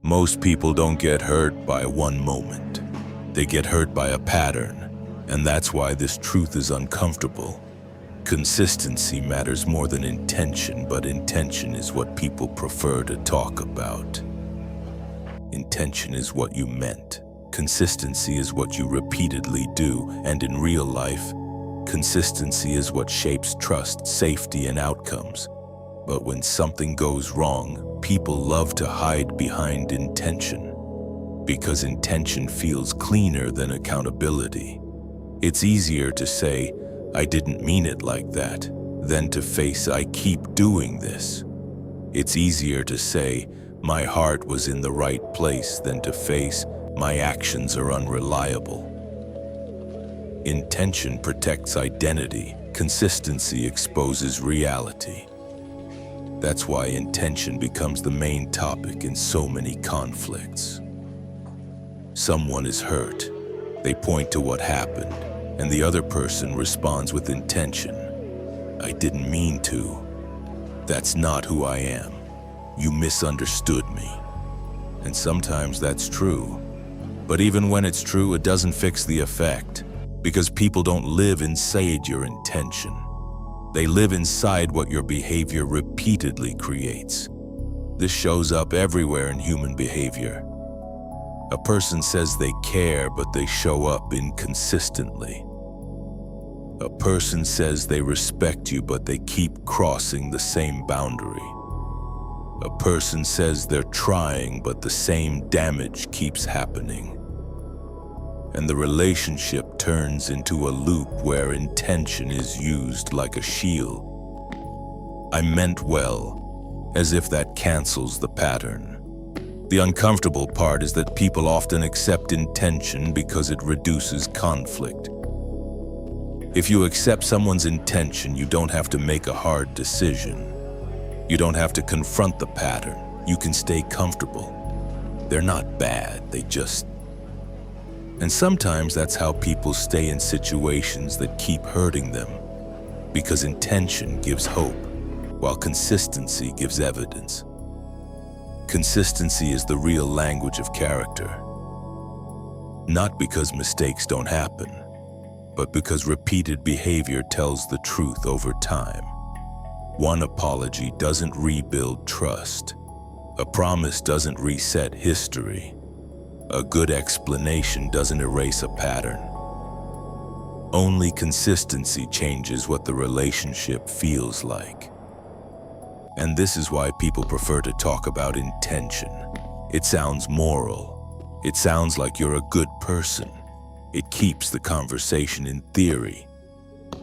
Most people don't get hurt by one moment. They get hurt by a pattern, and that's why this truth is uncomfortable. Consistency matters more than intention, but intention is what people prefer to talk about. Intention is what you meant. Consistency is what you repeatedly do, and in real life, consistency is what shapes trust, safety, and outcomes. But when something goes wrong, people love to hide behind intention, because intention feels cleaner than accountability. It's easier to say, "I didn't mean it like that," than to face, "I keep doing this." It's easier to say, "My heart was in the right place," than to face, "My actions are unreliable." Intention protects identity. Consistency exposes reality. That's why intention becomes the main topic in so many conflicts. Someone is hurt. They point to what happened, and the other person responds with intention. "I didn't mean to. That's not who I am. You misunderstood me." And sometimes that's true. But even when it's true, it doesn't fix the effect, because people don't live inside your intention. They live inside what your behavior repeatedly creates. This shows up everywhere in human behavior. A person says they care, but they show up inconsistently. A person says they respect you, but they keep crossing the same boundary. A person says they're trying, but the same damage keeps happening. And the relationship turns into a loop where intention is used like a shield. "I meant well," as if that cancels the pattern. The uncomfortable part is that people often accept intention because it reduces conflict. If you accept someone's intention, you don't have to make a hard decision. You don't have to confront the pattern. You can stay comfortable. They're not bad, they just... And sometimes that's how people stay in situations that keep hurting them, because intention gives hope, while consistency gives evidence. Consistency is the real language of character. Not because mistakes don't happen, but because repeated behavior tells the truth over time. One apology doesn't rebuild trust. A promise doesn't reset history. A good explanation doesn't erase a pattern. Only consistency changes what the relationship feels like. And this is why people prefer to talk about intention. It sounds moral. It sounds like you're a good person. It keeps the conversation in theory.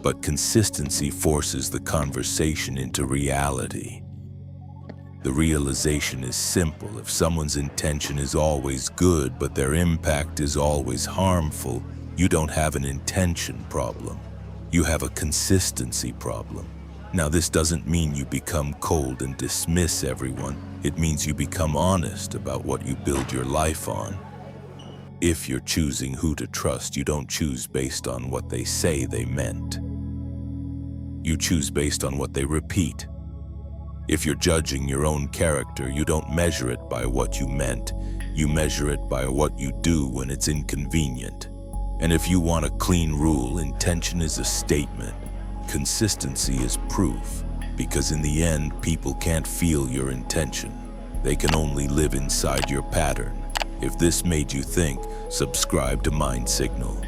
But consistency forces the conversation into reality. The realization is simple. If someone's intention is always good, but their impact is always harmful, you don't have an intention problem. You have a consistency problem. Now, this doesn't mean you become cold and dismiss everyone. It means you become honest about what you build your life on. If you're choosing who to trust, you don't choose based on what they say they meant. You choose based on what they repeat. If you're judging your own character, you don't measure it by what you meant. You measure it by what you do when it's inconvenient. And if you want a clean rule, intention is a statement. Consistency is proof, because in the end, people can't feel your intention. They can only live inside your pattern. If this made you think, subscribe to MindSignal.